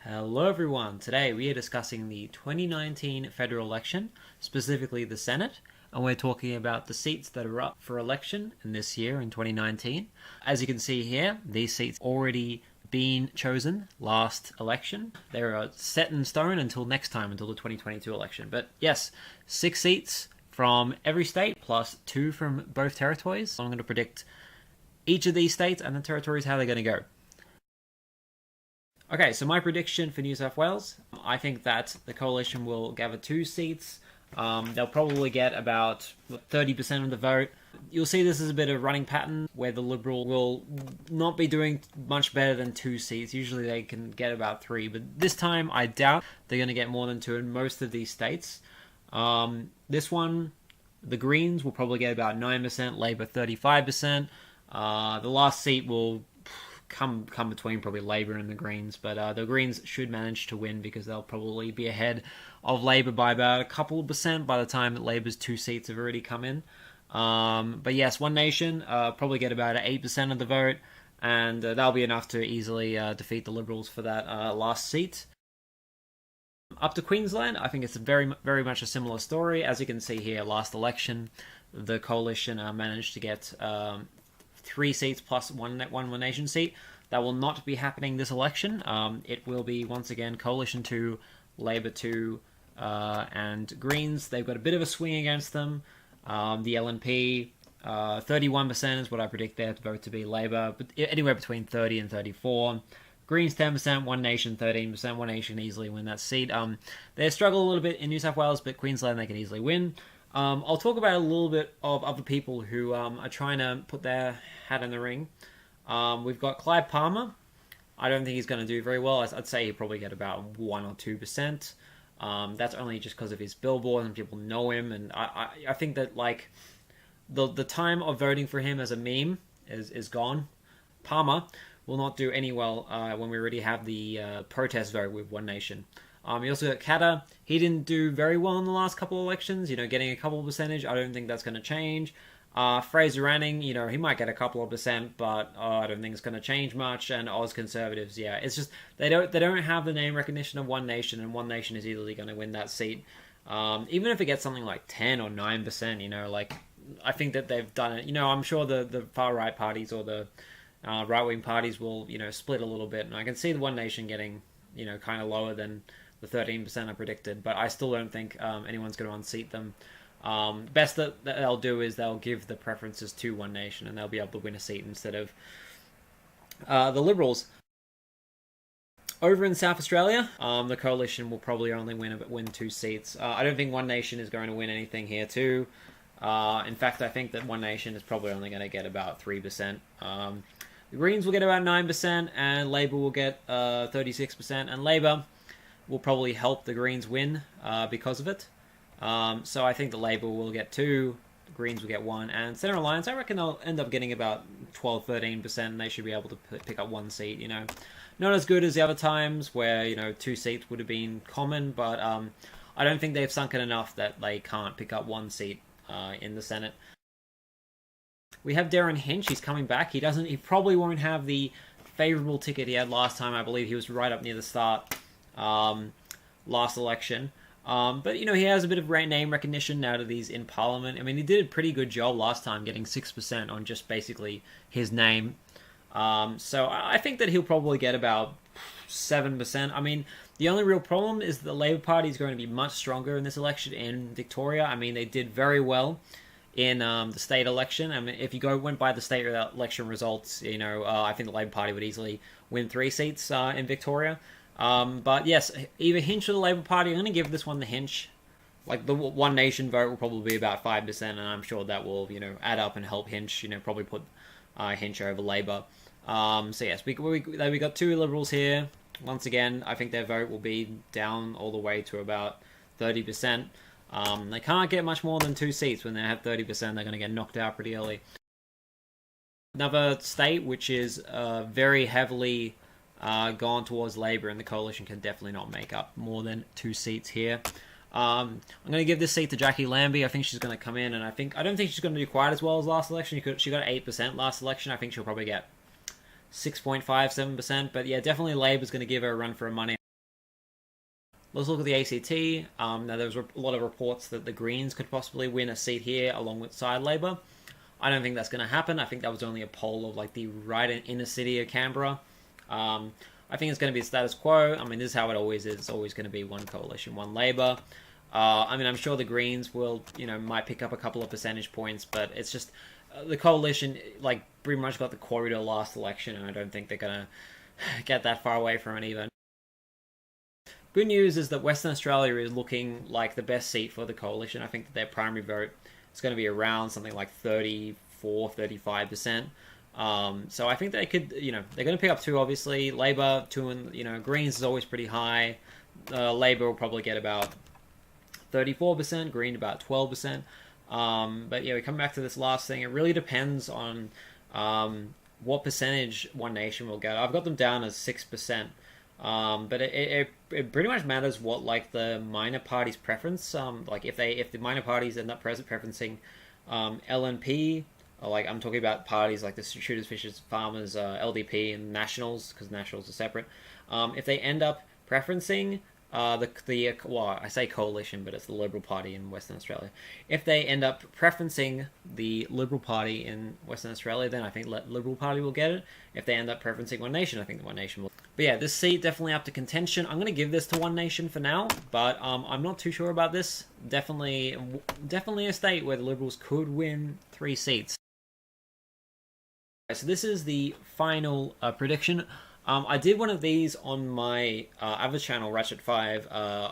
Hello everyone, today we are discussing the 2019 federal election, specifically the Senate, and we're talking about the seats that are up for election in this year in 2019. As you can see here, these seats already been chosen last election. They are set in stone until next time, until the 2022 election. But yes, 6 seats from every state plus 2 from both territories. I'm going to predict each of these states and the territories how they're going to go. Okay, so my prediction for New South Wales, I think that the coalition will gather 2 seats. They'll probably get about 30% of the vote. You'll see this is a bit of a running pattern where the Liberal will not be doing much better than 2 seats. Usually they can get about 3, but this time I doubt they're going to get more than 2 in most of these states. This one, the Greens will probably get about 9%, Labor 35%. The last seat will come between probably Labor and the Greens, but the Greens should manage to win because they'll probably be ahead of Labor by about a couple of percent by the time that Labor's 2 seats have already come in. But yes, One Nation probably get about 8% of the vote, and that'll be enough to easily defeat the Liberals for that last seat. Up to Queensland, I think it's very much a similar story. As you can see here, last election, the coalition managed to get 3 seats plus one One Nation seat. That will not be happening this election. It will be, once again, Coalition 2, Labor 2, and Greens. They've got a bit of a swing against them. The LNP, 31% is what I predict their vote to be. Labor, but anywhere between 30 and 34. Greens 10%, One Nation 13%. One Nation easily win that seat. They struggle a little bit in New South Wales, but Queensland they can easily win. I'll talk about a little bit of other people who are trying to put their hat in the ring. We've got Clive Palmer. I don't think he's going to do very well. I'd say he'll probably get about 1 or 2%. That's only just because of his billboard and people know him. And I think that like the time of voting for him as a meme is gone. Palmer will not do any well when we already have the protest vote with One Nation. You also got Katter. He didn't do very well in the last couple of elections, getting a couple of percentage. I don't think that's going to change. Fraser Anning, he might get a couple of percent, but I don't think it's going to change much. And Oz Conservatives, yeah, it's just they don't have the name recognition of One Nation, and One Nation is easily going to win that seat. Even if it gets something like 10 or 9%, like I think that they've done it. I'm sure the far right parties or the right wing parties will split a little bit, and I can see the One Nation getting kind of lower than the 13% I predicted, but I still don't think anyone's going to unseat them. Best that they'll do is they'll give the preferences to One Nation, and they'll be able to win a seat instead of the Liberals. Over in South Australia, the coalition will probably only win 2 seats. I don't think One Nation is going to win anything here too. In fact, I think that One Nation is probably only going to get about 3%. The Greens will get about 9%, and Labor will get 36%, and Labor will probably help the Greens win because of it. So I think the Labor will get 2, the Greens will get 1, and Centre Alliance, I reckon they'll end up getting about 12-13%, and they should be able to pick up 1 seat, Not as good as the other times where, 2 seats would have been common, but I don't think they've sunken enough that they can't pick up 1 seat in the Senate. We have Derryn Hinch, he's coming back. He probably won't have the favourable ticket he had last time. I believe he was right up near the start last election. But, he has a bit of name recognition now that he's in Parliament. I mean, he did a pretty good job last time getting 6% on just basically his name. So I think that he'll probably get about 7%. I mean, the only real problem is the Labour Party is going to be much stronger in this election in Victoria. I mean, they did very well in the state election. I mean, if you went by the state election results, I think the Labour Party would easily win 3 seats in Victoria. But yes, either Hinch or the Labour Party. I'm going to give this one the Hinch. Like the One Nation vote will probably be about 5%, and I'm sure that will add up and help Hinch. Probably put Hinch over Labour. So yes, we got 2 Liberals here. Once again, I think their vote will be down all the way to about 30%. They can't get much more than 2 seats. When they have 30%, they're going to get knocked out pretty early. Another state which is very heavily gone towards Labor, and the coalition can definitely not make up more than 2 seats here. I'm going to give this seat to Jackie Lambie. I think she's going to come in, and I don't think she's going to do quite as well as last election. She got 8% last election. I think she'll probably get 6.5-7%. But yeah, definitely Labor's going to give her a run for her money. Let's look at the ACT. Now, there was a lot of reports that the Greens could possibly win a seat here along with side Labour. I don't think that's going to happen. I think that was only a poll of like the right inner city of Canberra. I think it's going to be status quo. I mean, this is how it always is. It's always going to be one coalition, one Labour. I mean, I'm sure the Greens will, might pick up a couple of percentage points, but it's just the coalition, like, pretty much got the quarry to the last election, and I don't think they're going to get that far away from it even. Good news is that Western Australia is looking like the best seat for the coalition. I think that their primary vote is going to be around something like 34-35%. So I think they could, they're going to pick up 2, obviously. Labour, 2, and, Greens is always pretty high. Labour will probably get about 34%, Green about 12%. But yeah, we come back to this last thing. It really depends on what percentage One Nation will get. I've got them down as 6%. But it pretty much matters what like the minor party's preference. Like if the minor parties end up preferencing LNP, or like I'm talking about parties like the Shooters, Fishers, Farmers, LDP, and Nationals, because Nationals are separate. If they end up preferencing I say coalition, but it's the Liberal Party in Western Australia. If they end up preferencing the Liberal Party in Western Australia, then I think the Liberal Party will get it. If they end up preferencing One Nation, I think the One Nation will. But yeah, this seat definitely up to contention. I'm going to give this to One Nation for now, but I'm not too sure about this. Definitely a state where the Liberals could win 3 seats. So this is the final prediction. I did one of these on my other channel, Ratchet5,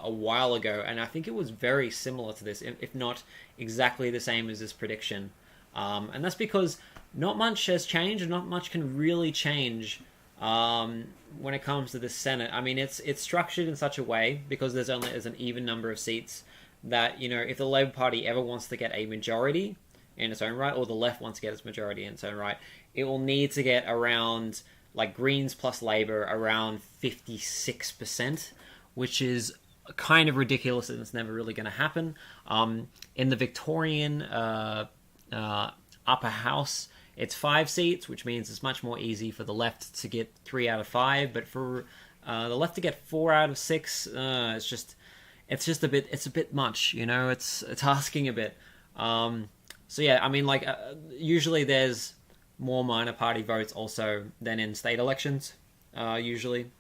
a while ago, and I think it was very similar to this, if not exactly the same as this prediction. And that's because not much has changed, and not much can really change when it comes to the Senate. I mean, it's structured in such a way, because there's an even number of seats, that, if the Labour Party ever wants to get a majority in its own right, or the left wants to get its majority in its own right, it will need to get around, like, Greens plus Labour around 56%, which is kind of ridiculous, and it's never really going to happen. In the Victorian upper house, it's 5 seats, which means it's much more easy for the left to get 3 out of 5, but for the left to get 4 out of 6, it's just a bit much, it's asking a bit. So yeah, I mean, like, usually there's more minor party votes also than in state elections, usually,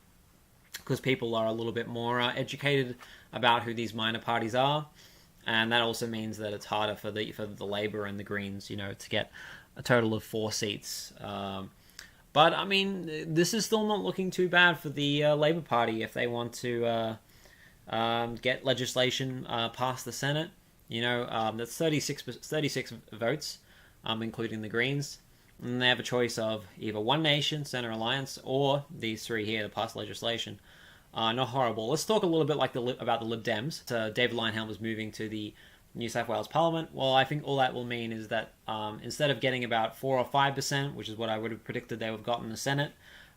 because people are a little bit more educated about who these minor parties are, and that also means that it's harder for the Labour and the Greens, to get a total of 4 seats. But I mean, this is still not looking too bad for the Labour Party if they want to get legislation past the Senate. That's 36 votes, including the Greens. And they have a choice of either One Nation, Centre Alliance, or these 3 here to pass legislation. Not horrible. Let's talk a little bit about the Lib Dems. David Leyonhjelm is moving to the New South Wales Parliament. Well, I think all that will mean is that instead of getting about 4 or 5%, which is what I would have predicted they would have gotten in the Senate,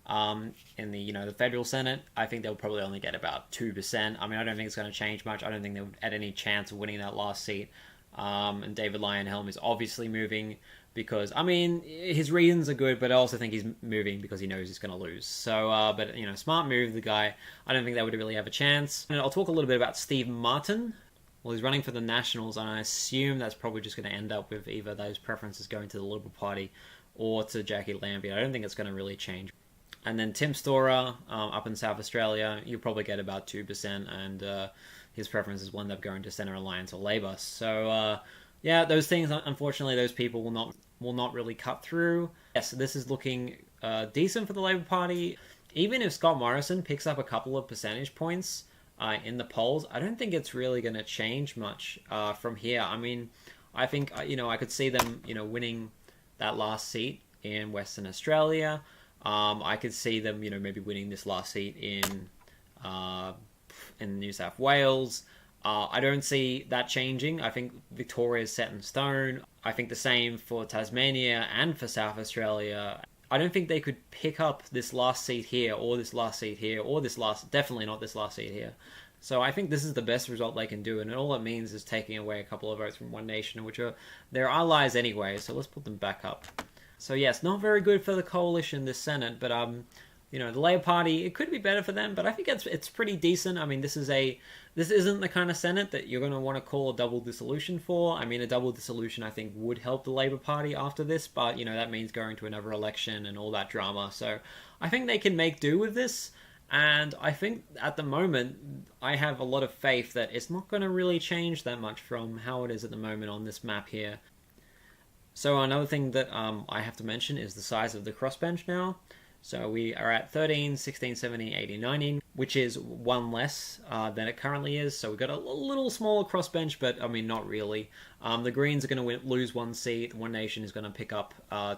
in the federal Senate, I think they'll probably only get about 2%. I mean, I don't think it's going to change much. I don't think they would had any chance of winning that last seat. And David Leyonhjelm is obviously moving because, I mean, his reasons are good, but I also think he's moving because he knows he's going to lose. So, but, smart move, the guy. I don't think they would really have a chance. And I'll talk a little bit about Steve Martin. Well, he's running for the Nationals, and I assume that's probably just going to end up with either those preferences going to the Liberal Party or to Jackie Lambie. I don't think it's going to really change. And then Tim Storer, up in South Australia, you'll probably get about 2%, and his preferences will end up going to Centre Alliance or Labour. So, yeah, those things, unfortunately, those people will not really cut through. Yes, this is looking decent for the Labour Party. Even if Scott Morrison picks up a couple of percentage points in the polls, I don't think it's really going to change much from here. I mean, I think, I could see them, winning that last seat in Western Australia. I could see them, maybe winning this last seat in New South Wales. I don't see that changing. I think Victoria is set in stone. I think the same for Tasmania and for South Australia. I don't think they could pick up this last seat here, or this last seat here, or definitely not this last seat here. So I think this is the best result they can do, and all it means is taking away a couple of votes from One Nation, which are their allies anyway, so let's put them back up. So yes, not very good for the coalition, this Senate, but You know, the Labour Party, it could be better for them, but I think it's pretty decent. I mean, this isn't the kind of Senate that you're going to want to call a double dissolution for. I mean, a double dissolution I think would help the Labour Party after this, but you know that means going to another election and all that drama. So I think they can make do with this. And I think at the moment, I have a lot of faith that it's not going to really change that much from how it is at the moment on this map here. So another thing that I have to mention is the size of the crossbench now. So we are at 13, 16, 17, 18, 19, which is one less than it currently is. So we've got a little smaller crossbench, but I mean, not really. The Greens are going to lose one seat. One Nation is going to pick up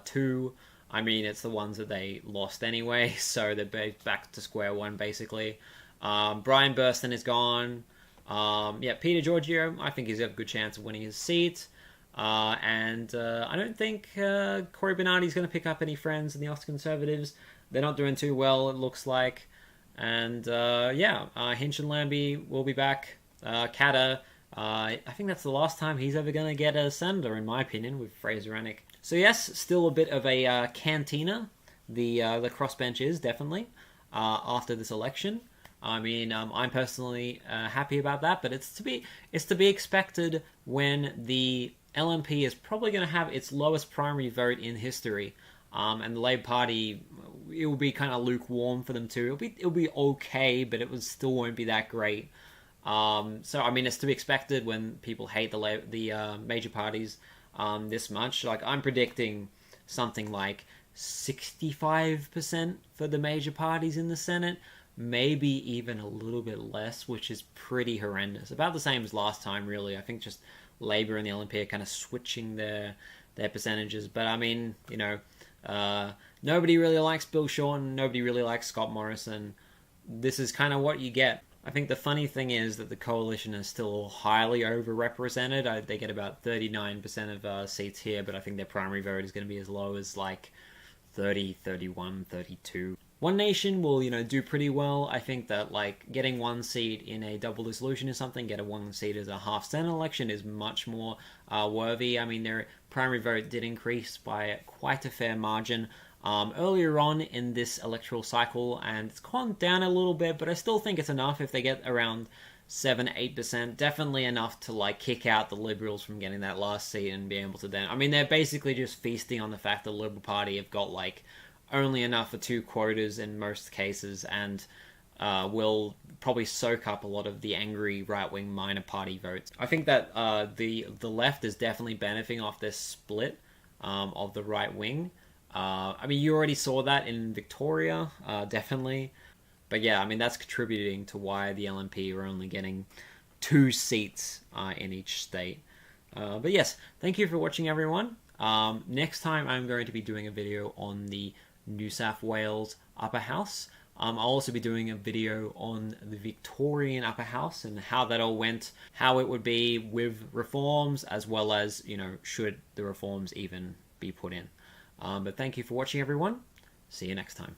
two. I mean, it's the ones that they lost anyway, so they're back to square one, basically. Brian Burston is gone. Yeah, Peter Giorgio, I think he's got a good chance of winning his seat. And I don't think Cory Bernardi's going to pick up any friends in the Austin Conservatives. They're not doing too well, it looks like. And yeah, Hinch and Lambie will be back. Katter, I think that's the last time he's ever going to get a senator, in my opinion, with Fraser Annick. So yes, still a bit of a cantina. The crossbench is definitely after this election. I mean, I'm personally happy about that, but it's to be expected when the LNP is probably going to have its lowest primary vote in history, and the Labour Party, it will be kind of lukewarm for them too. It'll be okay, but it still won't be that great. So I mean, it's to be expected when people hate the major parties this much. Like I'm predicting something like 65% for the major parties in the Senate, maybe even a little bit less, which is pretty horrendous. About the same as last time, really. I think just Labour and the LNP are kind of switching their percentages. But I mean, you know, nobody really likes Bill Shorten, nobody really likes Scott Morrison. This is kind of what you get. I think the funny thing is that the coalition is still highly overrepresented. They get about 39% of seats here, but I think their primary vote is going to be as low as like 30, 31, 32. One Nation will, you know, do pretty well. I think that, like, getting one seat in a double dissolution is something. Get a one seat as a half Senate election is much more worthy. I mean, their primary vote did increase by quite a fair margin earlier on in this electoral cycle, and it's gone down a little bit, but I still think it's enough if they get around 7-8%. Definitely enough to, like, kick out the Liberals from getting that last seat and be able to then... I mean, they're basically just feasting on the fact that the Liberal Party have got, like, only enough for 2 quotas in most cases, and will probably soak up a lot of the angry right-wing minor party votes. I think that the left is definitely benefiting off this split of the right wing. I mean, you already saw that in Victoria, definitely. But yeah, I mean, that's contributing to why the LNP are only getting 2 seats in each state. But yes, thank you for watching, everyone. Next time I'm going to be doing a video on the New South Wales Upper House. I'll also be doing a video on the Victorian Upper House and how that all went, how it would be with reforms, as well as, you know, should the reforms even be put in. But thank you for watching, everyone. See you next time.